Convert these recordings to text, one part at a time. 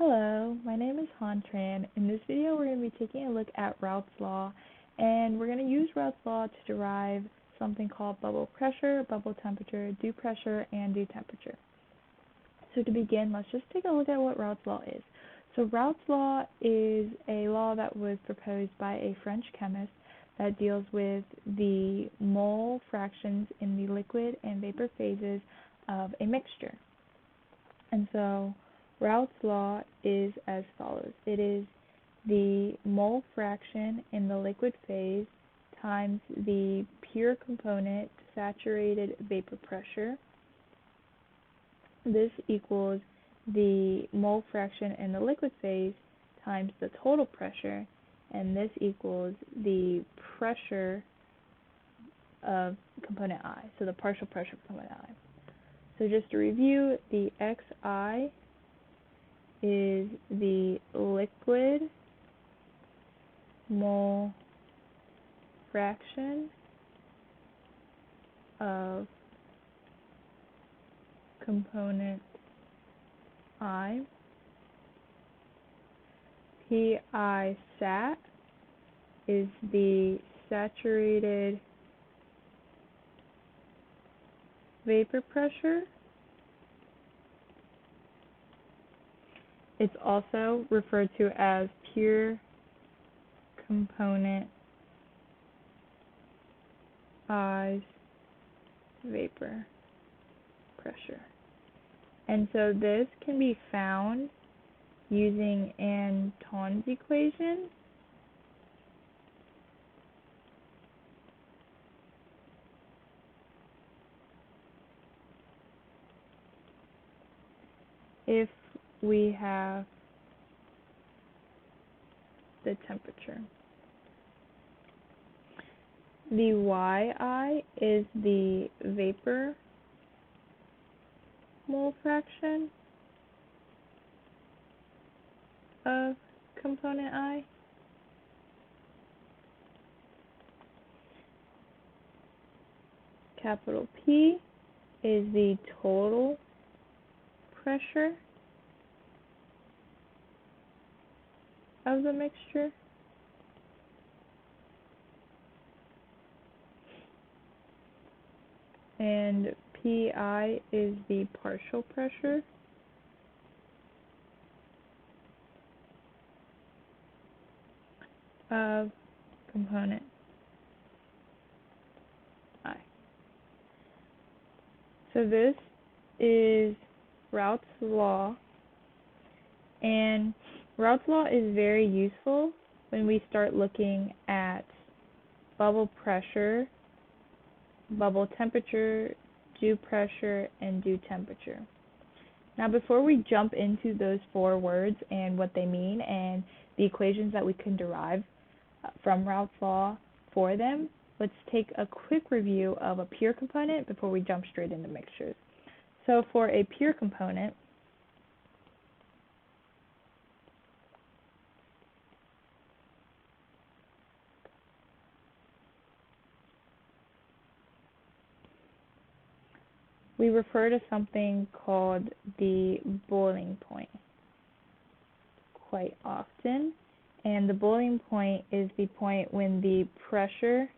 Hello, my name is Han Tran. In this video, we're going to be taking a look at Raoult's law, and we're going to use Raoult's law to derive something called bubble pressure, bubble temperature, dew pressure, and dew temperature. So to begin, let's just take a look at what Raoult's law is. So Raoult's law is a law that was proposed by a French chemist that deals with the mole fractions in the liquid and vapor phases of a mixture. And so Raoult's law is as follows. It is the mole fraction in the liquid phase times the pure component saturated vapor pressure. This equals the mole fraction in the liquid phase times the total pressure, and this equals the pressure of component I, so the partial pressure of component I. So just to review, the Xi is the liquid mole fraction of component I. Pi sat is the saturated vapor pressure. It's also referred to as pure component I's vapor pressure. And so this can be found using Anton's equation. If we have the temperature. The Yi is the vapor mole fraction of component I. Capital P is the total pressure of the mixture. And Pi is the partial pressure of component I. So this is Raoult's law, and Raoult's law is very useful when we start looking at bubble pressure, bubble temperature, dew pressure, and dew temperature. Now before we jump into those four words and what they mean and the equations that we can derive from Raoult's law for them, let's take a quick review of a pure component before we jump straight into mixtures. So for a pure component, we refer to something called the boiling point quite often, and the boiling point is the point when the pressure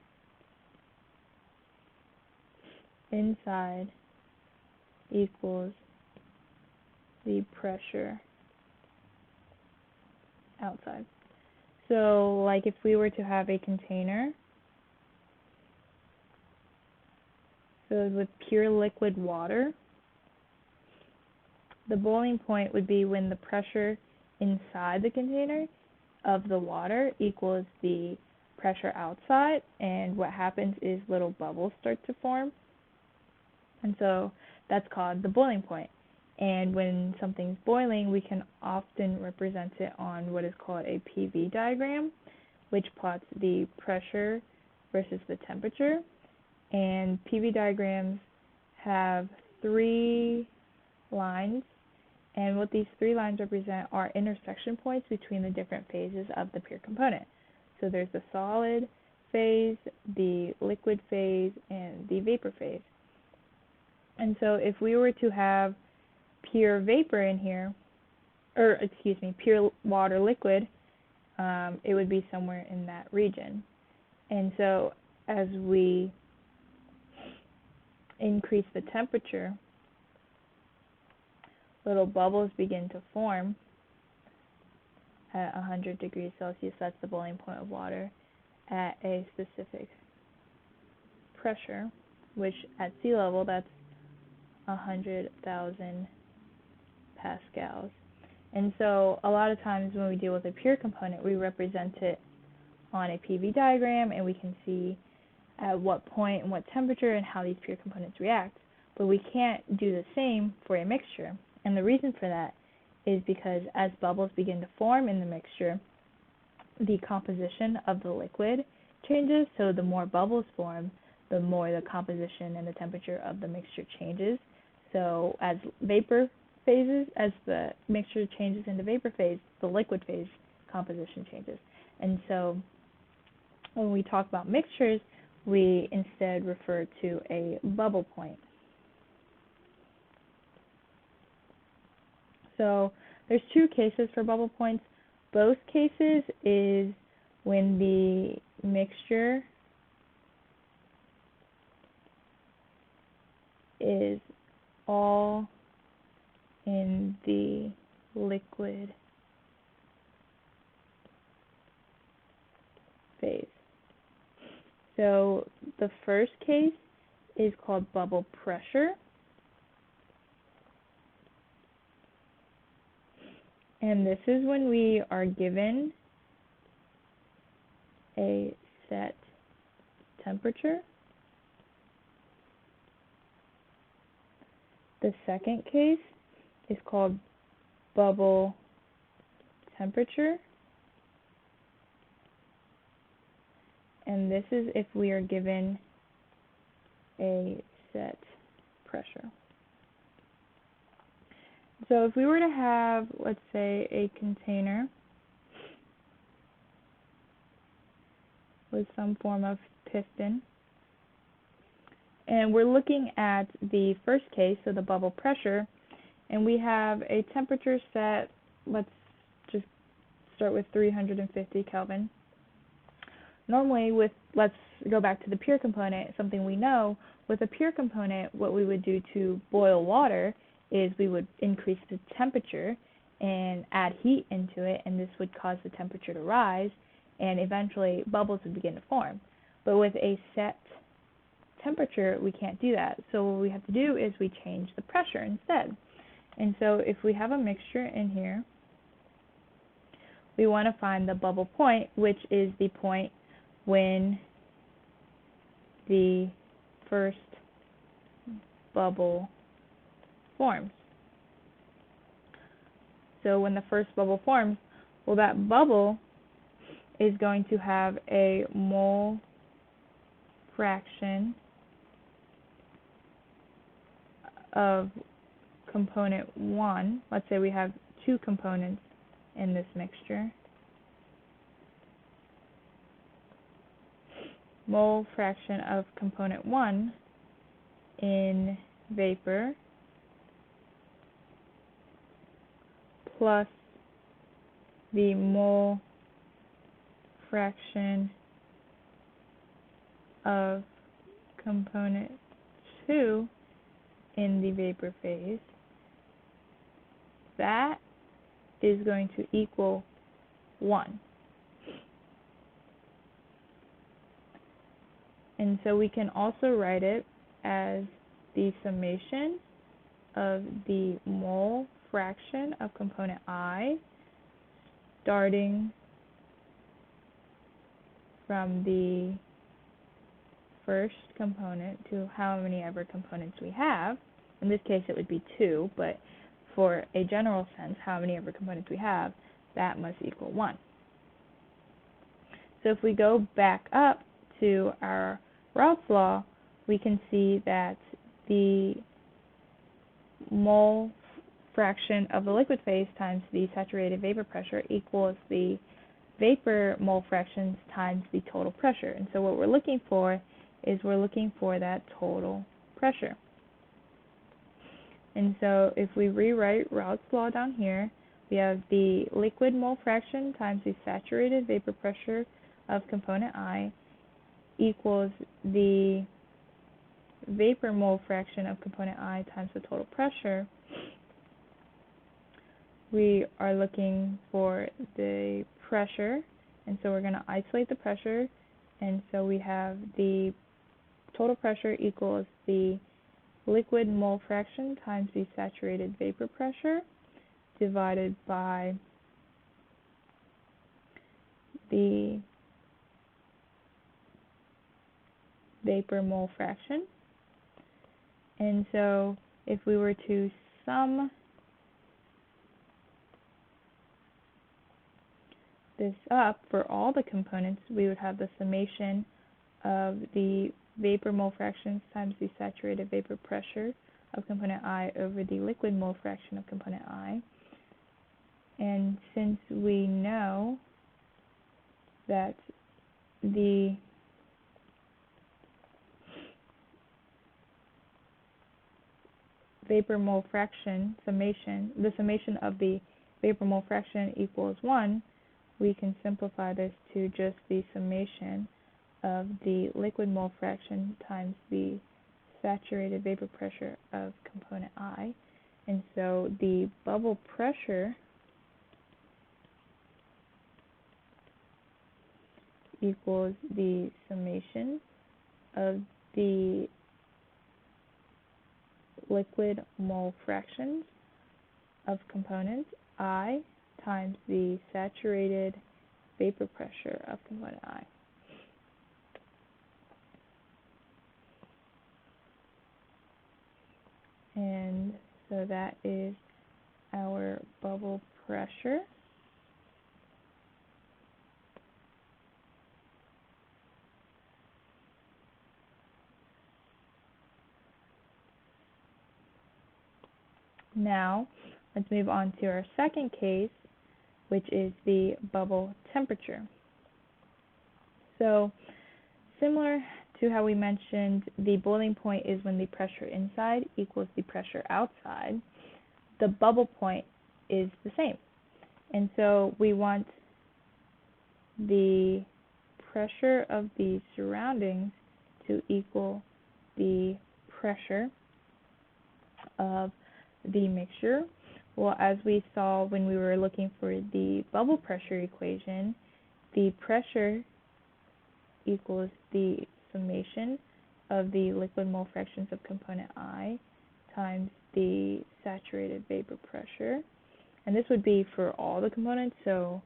inside equals the pressure outside. So like if we were to have a container filled with pure liquid water, the boiling point would be when the pressure inside the container of the water equals the pressure outside, and what happens is little bubbles start to form, and so that's called the boiling point. And when something's boiling, we can often represent it on what is called a PV diagram, which plots the pressure versus the temperature. And PV diagrams have three lines, and what these three lines represent are intersection points between the different phases of the pure component. So there's the solid phase, the liquid phase, and the vapor phase. And so if we were to have pure vapor in here, or excuse me, pure water liquid, it would be somewhere in that region. And so as we increase the temperature, little bubbles begin to form at 100 degrees Celsius. That's the boiling point of water at a specific pressure, which at sea level, that's 100,000 pascals. And so a lot of times when we deal with a pure component, we represent it on a PV diagram, and we can see at what point and what temperature and how these pure components react. But we can't do the same for a mixture. And the reason for that is because as bubbles begin to form in the mixture, the composition of the liquid changes. So the more bubbles form, the more the composition and the temperature of the mixture changes. So as vapor phases, as the mixture changes into vapor phase, the liquid phase composition changes. And so when we talk about mixtures, we instead refer to a bubble point. So there's two cases for bubble points. Both cases is when the mixture is all in the liquid phase. So the first case is called bubble pressure. And this is when we are given a set temperature. The second case is called bubble temperature. And this is if we are given a set pressure. So if we were to have, let's say, a container with some form of piston, and we're looking at the first case, so the bubble pressure, and we have a temperature set, let's just start with 350 Kelvin. Normally let's go back to the pure component, something we know, with a pure component, what we would do to boil water is we would increase the temperature and add heat into it, and this would cause the temperature to rise, and eventually bubbles would begin to form. But with a set temperature, we can't do that. So what we have to do is we change the pressure instead. And so if we have a mixture in here, we want to find the bubble point, which is the point when the first bubble forms. So when the first bubble forms, well, that bubble is going to have a mole fraction of component 1. Let's say we have two components in this mixture. Mole fraction of component 1 in vapor plus the mole fraction of component 2 in the vapor phase. That is going to equal 1. And so we can also write it as the summation of the mole fraction of component I, starting from the first component to how many ever components we have. In this case it would be 2, but for a general sense, how many ever components we have, that must equal 1. So if we go back up to our Raoult's law, we can see that the mole fraction of the liquid phase times the saturated vapor pressure equals the vapor mole fractions times the total pressure. And so what we're looking for is we're looking for that total pressure. And so if we rewrite Raoult's law down here, we have the liquid mole fraction times the saturated vapor pressure of component I equals the vapor mole fraction of component I times the total pressure. We are looking for the pressure, and so we're going to isolate the pressure, and so we have the total pressure equals the liquid mole fraction times the saturated vapor pressure divided by the vapor mole fraction. And so if we were to sum this up for all the components, we would have the summation of the vapor mole fractions times the saturated vapor pressure of component I over the liquid mole fraction of component I. And since we know that the vapor mole fraction summation, the summation of the vapor mole fraction equals 1, we can simplify this to just the summation of the liquid mole fraction times the saturated vapor pressure of component I. And so the bubble pressure equals the summation of the liquid mole fractions of component I times the saturated vapor pressure of component I. And so that is our bubble pressure. Now, let's move on to our second case, which is the bubble temperature. So, similar to how we mentioned, the boiling point is when the pressure inside equals the pressure outside. The bubble point is the same. And so we want the pressure of the surroundings to equal the pressure of the mixture. Well, as we saw when we were looking for the bubble pressure equation, the pressure equals the summation of the liquid mole fractions of component I times the saturated vapor pressure. And this would be for all the components, so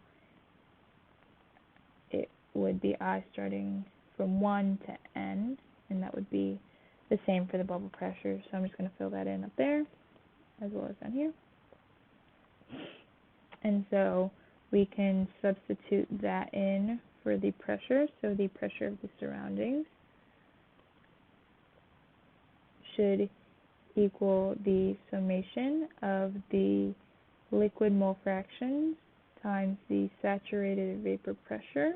it would be I starting from 1 to n, and that would be the same for the bubble pressure. So I'm just going to fill that in up there, as well as down here. And so we can substitute that in for the pressure. So the pressure of the surroundings should equal the summation of the liquid mole fractions times the saturated vapor pressure,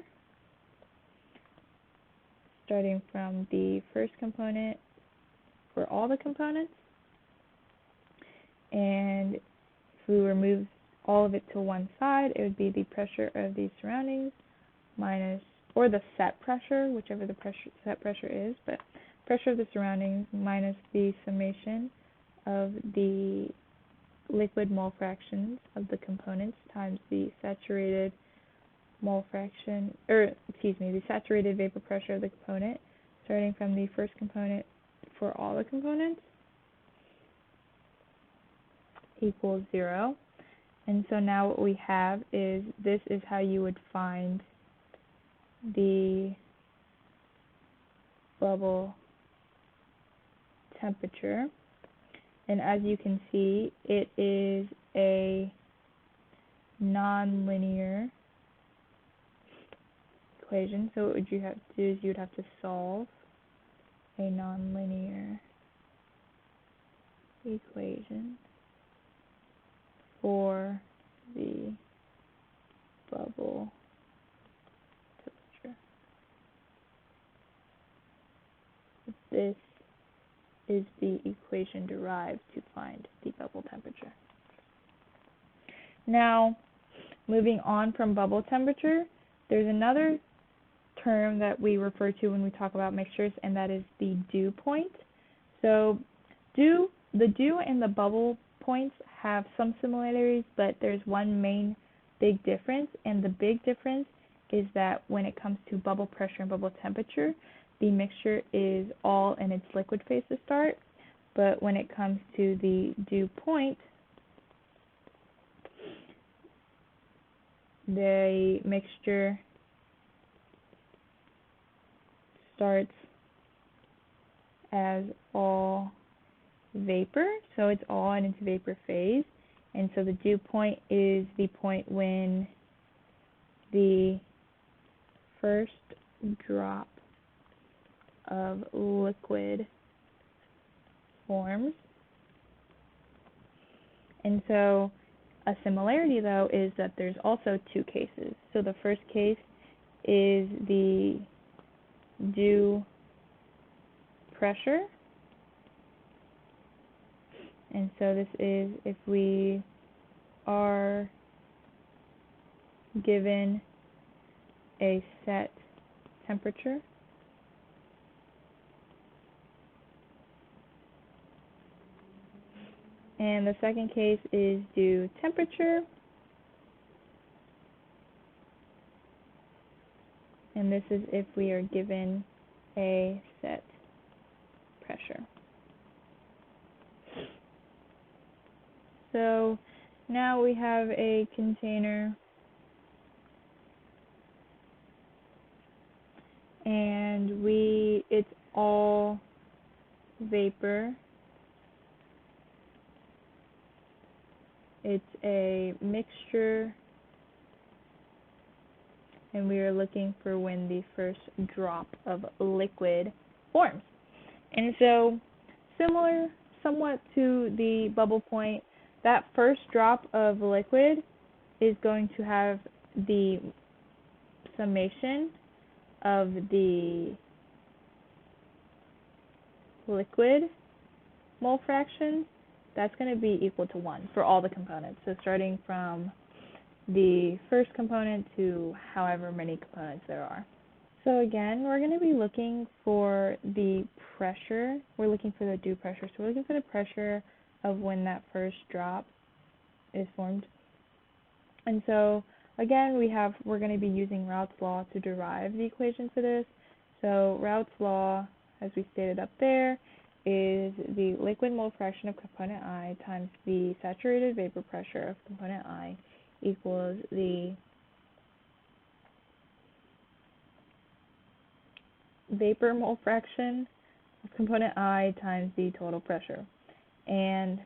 starting from the first component for all the components. And if we remove all of it to one side, it would be the pressure of the surroundings minus, or the set pressure, whichever the set pressure is, but pressure of the surroundings minus the summation of the liquid mole fractions of the components times the saturated mole fraction, the saturated vapor pressure of the component, starting from the first component for all the components, equals 0. And so now what we have is, this is how you would find the bubble temperature. And as you can see, it is a nonlinear equation. So what you have to do is you would have to solve a nonlinear equation for the bubble temperature. This is the equation derived to find the bubble temperature. Now, moving on from bubble temperature, there's another term that we refer to when we talk about mixtures, and that is the dew point. So, the dew and the bubble points have some similarities, but there's one main big difference, and the big difference is that when it comes to bubble pressure and bubble temperature, the mixture is all in its liquid phase to start, but when it comes to the dew point, the mixture starts as all vapor, so it's all in its vapor phase, and so the dew point is the point when the first drop of liquid forms. And so a similarity, though, is that there's also two cases. So the first case is the dew pressure. And so this is if we are given a set temperature and the second case is dew temperature, and this is if we are given a set pressure. So now we have a container and it's all vapor. It's a mixture, and we are looking for when the first drop of liquid forms. And so, similar somewhat to the bubble point, that first drop of liquid is going to have the summation of the liquid mole fraction. That's going to be equal to 1 for all the components. So starting from the first component to however many components there are. So again, we're going to be looking for the pressure. We're looking for the dew pressure. So we're looking for the pressure of when that first drop is formed. And so again, we're going to be using Raoult's law to derive the equation for this. So Raoult's law, as we stated up there, is the liquid mole fraction of component I times the saturated vapor pressure of component I equals the vapor mole fraction of component I times the total pressure. And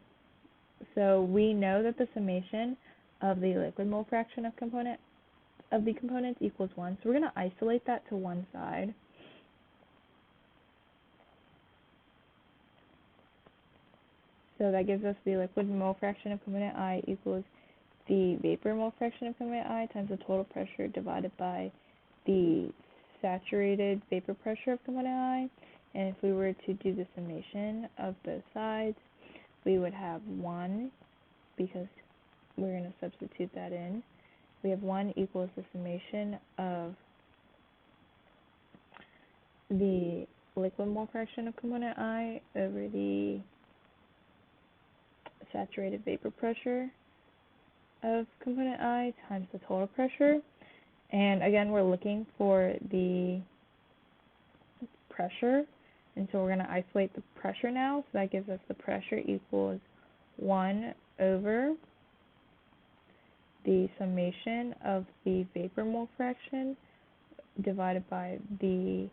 so we know that the summation of the liquid mole fraction of the components equals 1. So we're going to isolate that to one side. So that gives us the liquid mole fraction of component I equals the vapor mole fraction of component I times the total pressure divided by the saturated vapor pressure of component I. And if we were to do the summation of both sides, we would have 1, because we're going to substitute that in. We have 1 equals the summation of the liquid mole fraction of component I over the saturated vapor pressure of component I times the total pressure. And again, we're looking for the pressure, and so we're going to isolate the pressure now. So that gives us the pressure equals 1 over the summation of the vapor mole fraction divided by the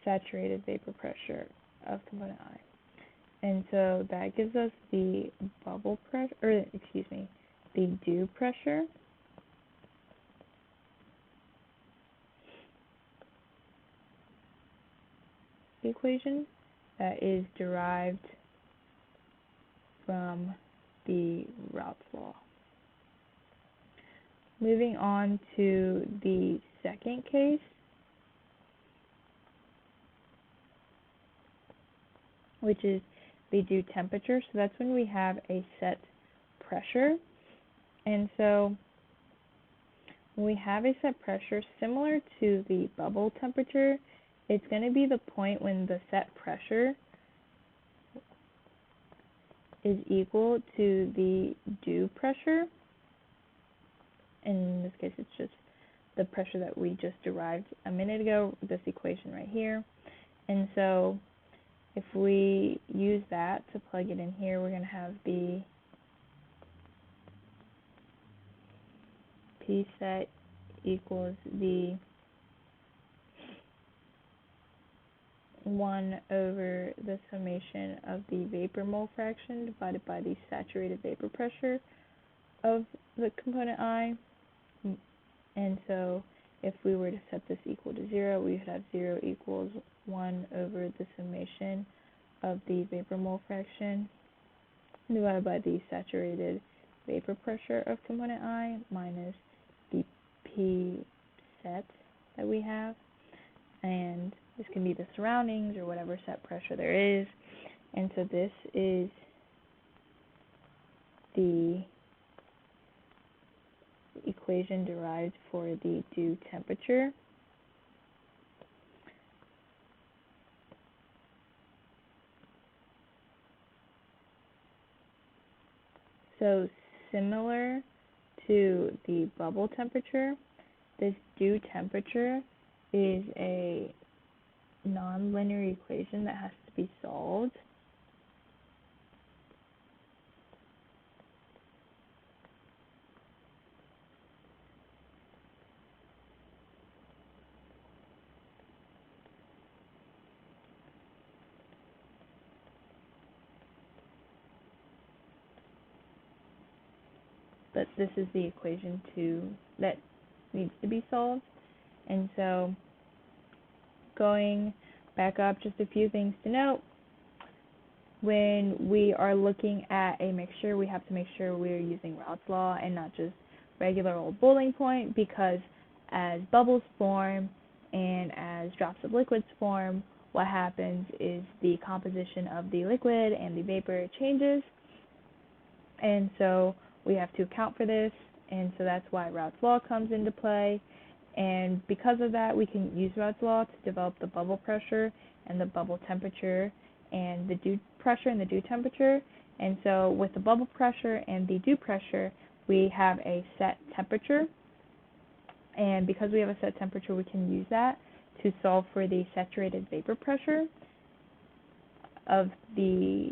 saturated vapor pressure of component I. And so that gives us the bubble pressure, or excuse me, the dew pressure. Equation that is derived from the Raoult's law. Moving on to the second case, which is the dew temperature. So that's when we have a set pressure. And so when we have a set pressure similar to the bubble temperature, it's going to be the point when the set pressure is equal to the due pressure. In this case, it's just the pressure that we just derived a minute ago, this equation right here. And so if we use that to plug it in here, we're going to have the P set equals the 1 over the summation of the vapor mole fraction divided by the saturated vapor pressure of the component I. And so if we were to set this equal to 0, we would have 0 equals 1 over the summation of the vapor mole fraction divided by the saturated vapor pressure of component I minus the P set that we have. And this can be the surroundings or whatever set pressure there is. And so this is the equation derived for the due temperature. So similar to the bubble temperature, this due temperature is a nonlinear equation that has to be solved. But this is the equation that needs to be solved. And so going back up, just a few things to note. When we are looking at a mixture, we have to make sure we're using Raoult's law and not just regular old boiling point, because as bubbles form and as drops of liquids form, what happens is the composition of the liquid and the vapor changes. And so we have to account for this, and so that's why Raoult's law comes into play. And because of that, we can use Raoult's law to develop the bubble pressure and the bubble temperature and the due pressure and the due temperature. And so with the bubble pressure and the due pressure, we have a set temperature. And because we have a set temperature, we can use that to solve for the saturated vapor pressure of the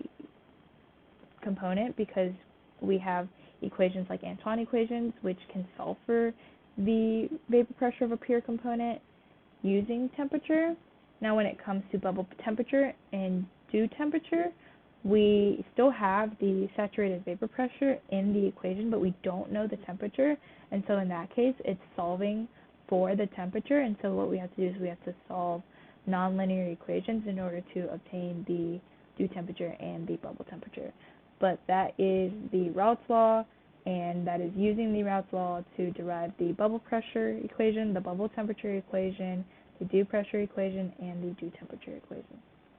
component, because we have equations like Antoine equations, which can solve for the vapor pressure of a pure component using temperature. Now when it comes to bubble temperature and due temperature, we still have the saturated vapor pressure in the equation, but we don't know the temperature, and so in that case it's solving for the temperature. And so what we have to do is we have to solve nonlinear equations in order to obtain the due temperature and the bubble temperature. But that is the Raoult's law, and that is using the Raoult's law to derive the bubble pressure equation, the bubble temperature equation, the due pressure equation, and the due temperature equation.